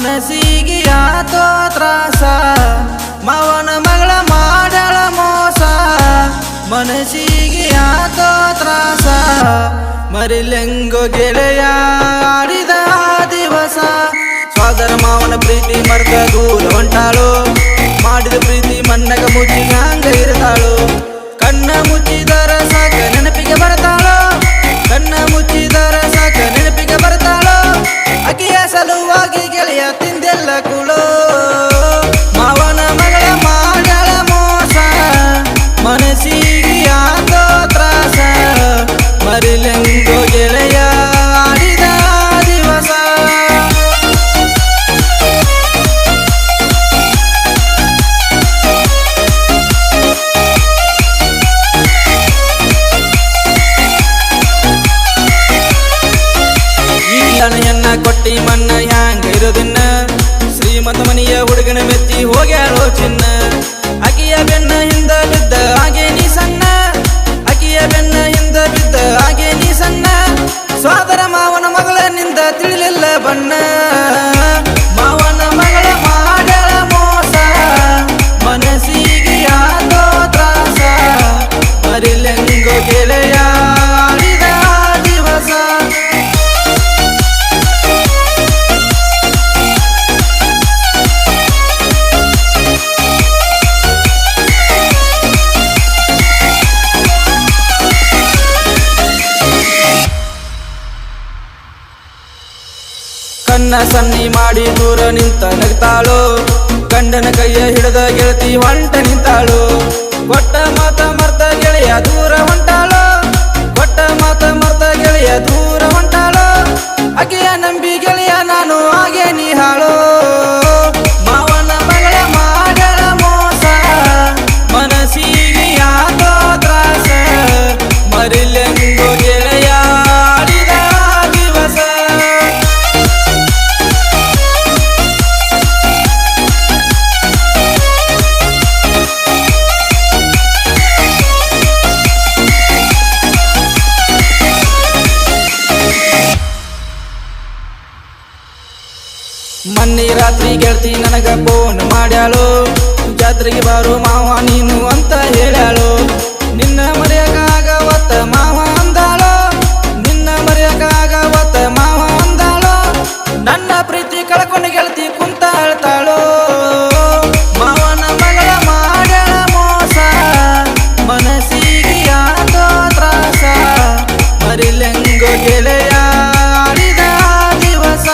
ಮನಸ್ಸಿಗೆ ಯಾತೋ ತ್ರಾಸ ಮಾವನ ಮಗಳ ಮಾಡಳ ಮೋಸ ಮನಸ್ಸಿಗೆ ಯಾತೋ ತ್ರಾಸ ಮರಿಲೆಂಗೋ ಗೆಳೆಯ ಆಡಿದ ದಿವಸ ಸೋದರ ಮಾವನ ಪ್ರೀತಿ ಮರ್ತ ದೂರ ಹೊಂಟಾಳು ಮಾಡಿದ ಪ್ರೀತಿ ಮಣ್ಣಗ ಮುಚ್ಚಿ ಹಂಗ ಇರ್ತಾಳು ಕಣ್ಣ ಮುಚ್ಚಿದರ ಸಾಕ ನೆನಪಿಗೆ ಬರ್ತಾಳೋ ಕಣ್ಣ ಮುಚ್ಚಿದರ ಸಾಕ ನೆನಪಿಗೆ ಬರ್ತಾಳೋ ಅಕಿಯ ಸಲುವಾಗಿ ಗೆಳೆಯ ತಿಂದೆಲ್ಲ ಕುಳೋ ಮಾವನ ಮಗಳ ಮಾಡಳ ಮೋಸ ಮನಸ್ಸಿಗೆ ಯಾತೋ ತ್ರಾಸ ಮರಿಲೆಂಗೋ ಗೆಳೆಯ ಆಡಿದ ದಿವಸ ಎನ್ನ ಕೊಟ್ಟಿ ಮನ್ನ ಹ್ಯಾಂಗ ಇರೋದಿನ್ನ ಶ್ರೀಮಂತ ಮನೆಯ ಹುಡುಗನ ಮೆತ್ತಿ ಹೋಗ್ಯಾಳೋ ಚಿನ್ನ ಅಕಿಯ ಬೆನ್ನ ಹಿಂದ ಬಿದ್ದ ಹಾಗೆ ನೀ ಸಣ್ಣ ಅಕಿಯ ಬೆನ್ನ ಹಿಂದ ಬಿದ್ದ ಹಾಗೆ ನೀ ಸಣ್ಣ ಸೋದರ ಮಾವನ ಮಗಳ ನಿಂದ ತಿಳಿಲಿಲ್ಲ ಬಣ್ಣ ಮಾವನ ಮಗಳ ಮಾಡಳ ಮೋಸ ಮನಸ್ಸಿಗೆ ಯಾತೋ ತ್ರಾಸ ಮರಿಲೆಂಗೋ ಗೆಳೆಯ ಆಡಿದ ದಿವಸ ಕಣ್ಣ ಸನ್ನಿ ಮಾಡಿ ದೂರ ನಿಂತ ನಗ್ತಾಳು ಗಂಡನ ಕೈಯ ಹಿಡಿದ ಗೆಳತಿ ಹೊಂಟ ನಿಂತಾಳು ಕೊಟ್ಟ ಮಾತ ಮರ್ತ ಗೆಳೆಯ ದೂರ ಹೊಂಟಾಳು ಕೊಟ್ಟ ಮಾತ ಮರ್ತ ಗೆಳೆಯ ದೂರ ಹೊಂಟಾಳು ಅಕೆಯ ನಂಬಿ ಗೆಳೆಯ ನಾನು ಹಾಗೆ ನೀ ಹಾಳು ಮಾವನ ಮಗಳ ಮಾಡಳ ಮೋಸ ಮನಸ್ಸಿಗೆ ಯಾತೋ ತ್ರಾಸ ಮರಿಲೆಂಗೋ ಗೆಳೆಯ ಆಡಿದ ದಿವಸ ಮನ್ನಿ ರಾತ್ರಿ ಗೆಳತಿ ನನಗ ಫೋನ್ ಮಾಡ್ಯಾಳು ಜಾತ್ರೆಗೆ ಬಾರು ಮಾವ ನೀನು ಅಂತ ಹೇಳ್ಯಾಳು ನಿನ್ನ ಮರೆಯಕ್ಕಾಗವತ್ತ ಮಾವ ಅಂದಾಳು ನಿನ್ನ ಮರೆಯಕ್ಕಾಗವತ್ತ ಮಾವ ಅಂದಾಳು ನನ್ನ ಪ್ರೀತಿ ಕಳ್ಕೊಂಡು ಗೆಳತಿ ಕುಂತ ಹೇಳ್ತಾಳು ಮಾವನ ಮಗಳ ಮಾಡಳ ಮೋಸ ಮನಸ್ಸಿಗೆ ಯಾತೋ ತ್ರಾಸ ಮರಿಲೆಂಗೋ ಗೆಳೆಯ ಆಡಿದ ದಿವಸ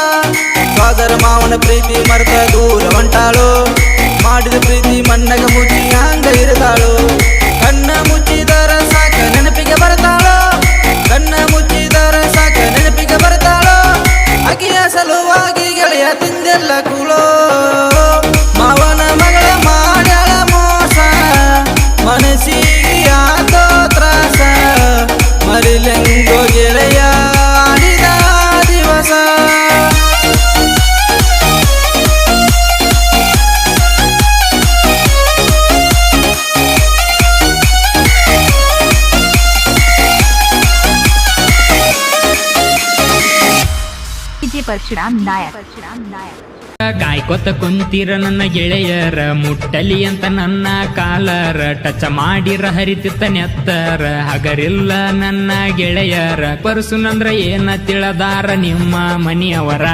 ಸೋದರ ಮಾವನ ಪ್ರೀತಿ ಮರ್ತ ದೂರ ಹೊಂಟಾಳು ಮಾಡಿದ ಪ್ರೀತಿ ಮಣ್ಣಗ ಮುಚ್ಚಿ ಹಂಗ ಇರ್ತಾಳು ಕಣ್ಣ ಮುಚ್ಚಿದರ ಸಾಕ ನೆನಪಿಗೆ ಬರ್ತಾಳೋ ಕಣ್ಣ ಮುಚ್ಚಿದರ ಸಾಕ ನೆನಪಿಗೆ ಬರ್ತಾಳೋ ಅಕಿಯ ಸಲುವಾಗಿ ಗೆಳೆಯ ತಿಂದೆಲ್ಲ ಕುಳೋ ಮಾವನ ಮಗಳ ಮಾಡಳ ಮೋಸ ಮನಸ್ಸಿಗೆ ಯಾತೋ ತ್ರಾಸ ಮರಿಲೆಂಗೋ ಗೆಳೆಯ ಆಡಿದ ದಿವಸ ಪರಶುರಾಮ್ ನಾಯಕ್ ಕಾಯ್ಕೊತ ಕುಂತಿರ ನನ್ನ ಗೆಳೆಯರ ಮುಟ್ಟಲಿ ಅಂತ ನನ್ನ ಕಾಲರ ಟಚ ಮಾಡಿರ ಹರಿತಿತ್ತ ನೆತ್ತರ ಹಗರಿಲ್ಲ ನನ್ನ ಗೆಳೆಯರ ಪರಸುನಂದ್ರ ಏನ ತಿಳದಾರ ನಿಮ್ಮ ಮನಿಯವರ